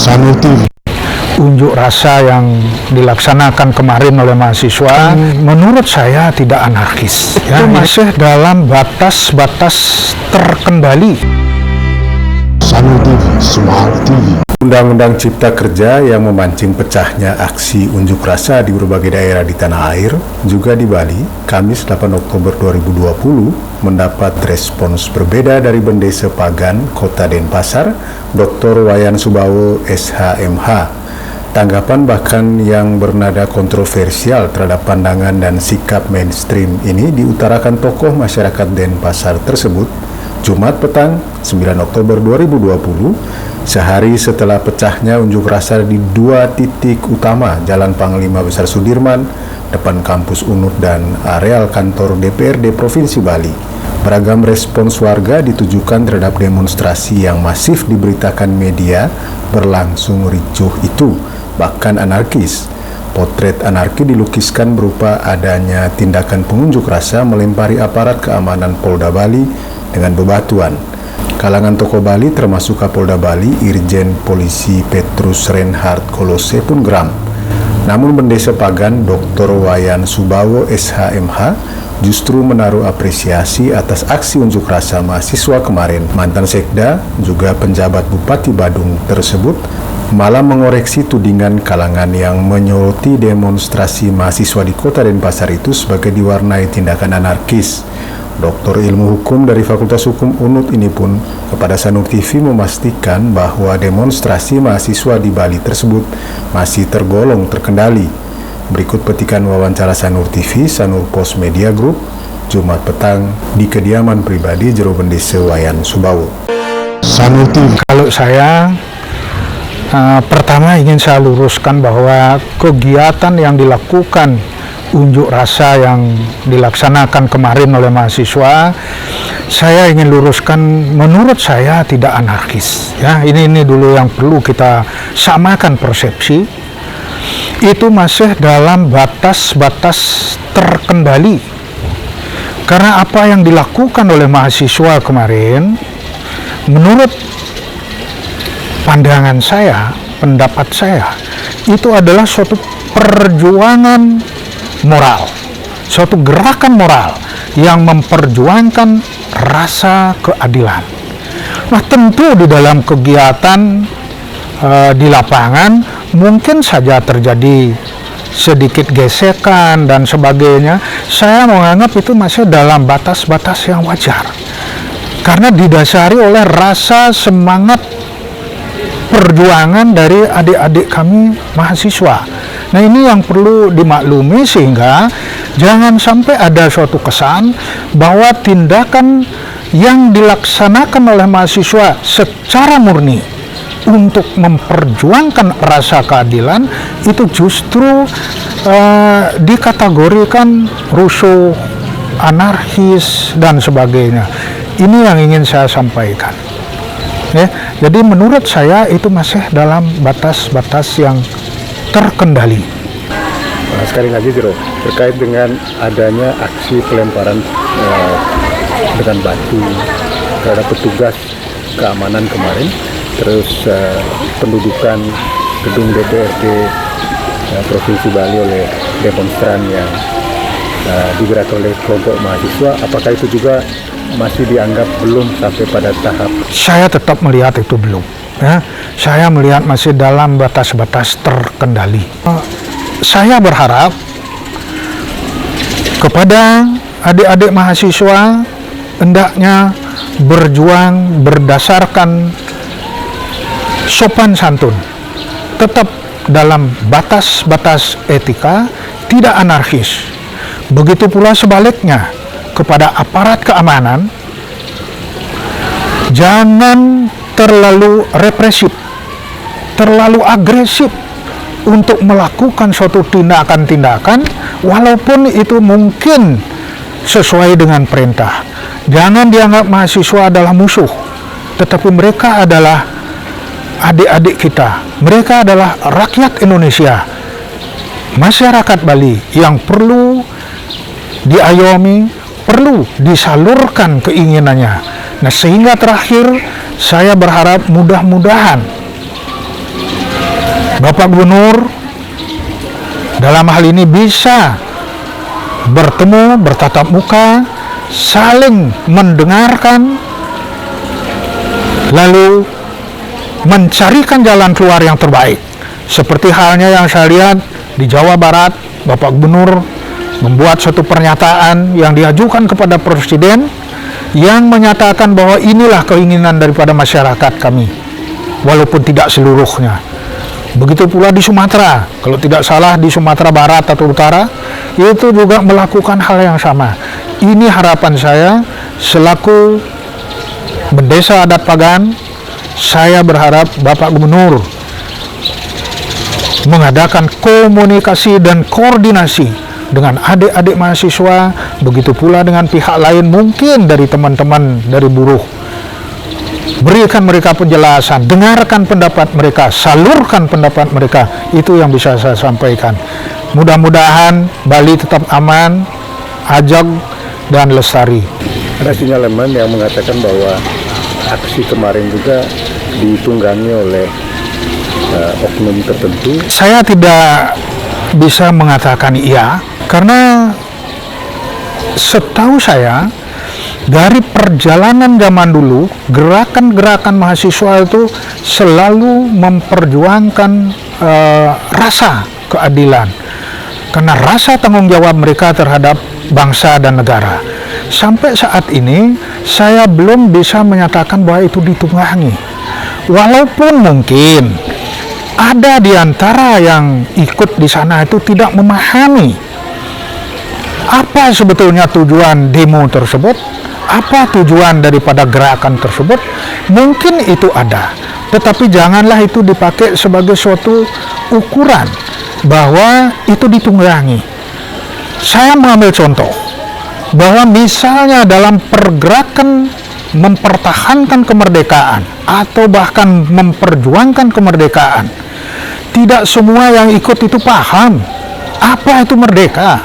Sanur TV. Unjuk rasa yang dilaksanakan kemarin oleh mahasiswa menurut saya tidak anarkis. Itu masih dalam batas-batas terkendali. Sanur TV, Smart TV. Undang-Undang Cipta Kerja yang memancing pecahnya aksi unjuk rasa di berbagai daerah di tanah air, juga di Bali, Kamis 8 Oktober 2020, mendapat respons berbeda dari Bendesa Pagan, Kota Denpasar, Dr. Wayan Subawo, SHMH. Tanggapan bahkan yang bernada kontroversial terhadap pandangan dan sikap mainstream ini diutarakan tokoh masyarakat Denpasar tersebut Jumat petang 9 Oktober 2020, sehari setelah pecahnya unjuk rasa di dua titik utama Jalan Panglima Besar Sudirman, depan kampus UNUD dan areal kantor DPRD Provinsi Bali. Beragam respons warga ditujukan terhadap demonstrasi yang masif diberitakan media berlangsung ricuh itu, bahkan anarkis. Potret anarki dilukiskan berupa adanya tindakan pengunjuk rasa melempari aparat keamanan Polda Bali dengan bebatuan. Kalangan tokoh Bali termasuk Kapolda Bali, Irjen Polisi Petrus Reinhard Kolose pun geram. Namun Bendesa Pagan Dr. Wayan Subawo SHMH justru menaruh apresiasi atas aksi unjuk rasa mahasiswa kemarin. Mantan Sekda, juga penjabat Bupati Badung tersebut, malah mengoreksi tudingan kalangan yang menyoroti demonstrasi mahasiswa di Kota Denpasar itu sebagai diwarnai tindakan anarkis. Doktor Ilmu Hukum dari Fakultas Hukum UNUD ini pun kepada Sanur TV memastikan bahwa demonstrasi mahasiswa di Bali tersebut masih tergolong terkendali. Berikut petikan wawancara Sanur TV, Sanur Post Media Group, Jumat petang di kediaman pribadi Jero Bendesa Wayan Subawo. Sanur TV. Kalau saya pertama ingin saya luruskan bahwa kegiatan yang dilakukan unjuk rasa yang dilaksanakan kemarin oleh mahasiswa, saya ingin luruskan, menurut saya tidak anarkis. Ya, ini dulu yang perlu kita samakan persepsi. Itu masih dalam batas-batas terkendali. Karena apa yang dilakukan oleh mahasiswa kemarin, menurut pandangan saya, pendapat saya, itu adalah suatu perjuangan moral, suatu gerakan moral yang memperjuangkan rasa keadilan. Nah, tentu di dalam kegiatan di lapangan mungkin saja terjadi sedikit gesekan dan sebagainya. Saya menganggap itu masih dalam batas-batas yang wajar, karena didasari oleh rasa semangat perjuangan dari adik-adik kami mahasiswa. Nah, ini yang perlu dimaklumi sehingga jangan sampai ada suatu kesan bahwa tindakan yang dilaksanakan oleh mahasiswa secara murni untuk memperjuangkan rasa keadilan itu justru dikategorikan rusuh, anarkis, dan sebagainya. Ini yang ingin saya sampaikan. Ya, jadi menurut saya itu masih dalam batas-batas yang terkendali. Nah, sekali lagi Jero, terkait dengan adanya aksi pelemparan dengan batu terhadap petugas keamanan kemarin, terus pendudukan gedung DPRD Provinsi Bali oleh demonstran yang digerakkan oleh kelompok mahasiswa, apakah itu juga masih dianggap belum sampai pada tahap? Saya tetap melihat itu belum. Ya, saya melihat masih dalam batas-batas terkendali. Saya berharap kepada adik-adik mahasiswa hendaknya berjuang berdasarkan sopan santun, tetap dalam batas-batas etika, tidak anarkis. Begitu pula sebaliknya kepada aparat keamanan, jangan terlalu represif, terlalu agresif untuk melakukan suatu tindakan-tindakan walaupun itu mungkin sesuai dengan perintah. Jangan dianggap mahasiswa adalah musuh, tetapi mereka adalah adik-adik kita. Mereka adalah rakyat Indonesia, masyarakat Bali yang perlu diayomi, perlu disalurkan keinginannya. Nah, sehingga terakhir saya berharap mudah-mudahan Bapak Gubernur dalam hal ini bisa bertemu, bertatap muka, saling mendengarkan, lalu mencarikan jalan keluar yang terbaik. Seperti halnya yang saya lihat di Jawa Barat, Bapak Gubernur membuat suatu pernyataan yang diajukan kepada Presiden yang menyatakan bahwa inilah keinginan daripada masyarakat kami, walaupun tidak seluruhnya. Begitu pula di Sumatera, kalau tidak salah di Sumatera Barat atau Utara, itu juga melakukan hal yang sama. Ini harapan saya selaku Bendesa Adat Pagan, saya berharap Bapak Gubernur mengadakan komunikasi dan koordinasi dengan adik-adik mahasiswa, begitu pula dengan pihak lain mungkin dari teman-teman dari buruh. Berikan mereka penjelasan, dengarkan pendapat mereka, salurkan pendapat mereka. Itu yang bisa saya sampaikan. Mudah-mudahan Bali tetap aman, ajag, dan lestari. Ada sinyalemen yang mengatakan bahwa aksi kemarin juga ditunggangi oleh oknum tertentu. Saya tidak bisa mengatakan iya, karena setahu saya dari perjalanan zaman dulu, gerakan-gerakan mahasiswa itu selalu memperjuangkan rasa keadilan, karena rasa tanggung jawab mereka terhadap bangsa dan negara. Sampai saat ini saya belum bisa menyatakan bahwa itu ditunggangi, walaupun mungkin ada di antara yang ikut di sana itu tidak memahami apa sebetulnya tujuan demo tersebut, apa tujuan daripada gerakan tersebut. Mungkin itu ada, tetapi janganlah itu dipakai sebagai suatu ukuran bahwa itu ditunggangi. Saya mengambil contoh bahwa misalnya dalam pergerakan mempertahankan kemerdekaan atau bahkan memperjuangkan kemerdekaan, tidak semua yang ikut itu paham apa itu merdeka.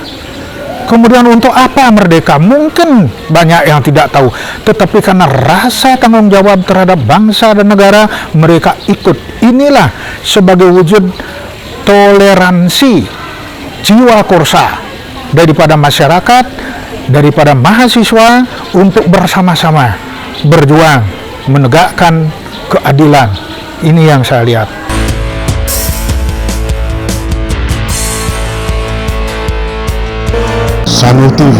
Kemudian untuk apa merdeka? Mungkin banyak yang tidak tahu, tetapi karena rasa tanggung jawab terhadap bangsa dan negara, mereka ikut. Inilah sebagai wujud toleransi jiwa korsa daripada masyarakat, daripada mahasiswa untuk bersama-sama berjuang menegakkan keadilan. Ini yang saya lihat. Sanur TV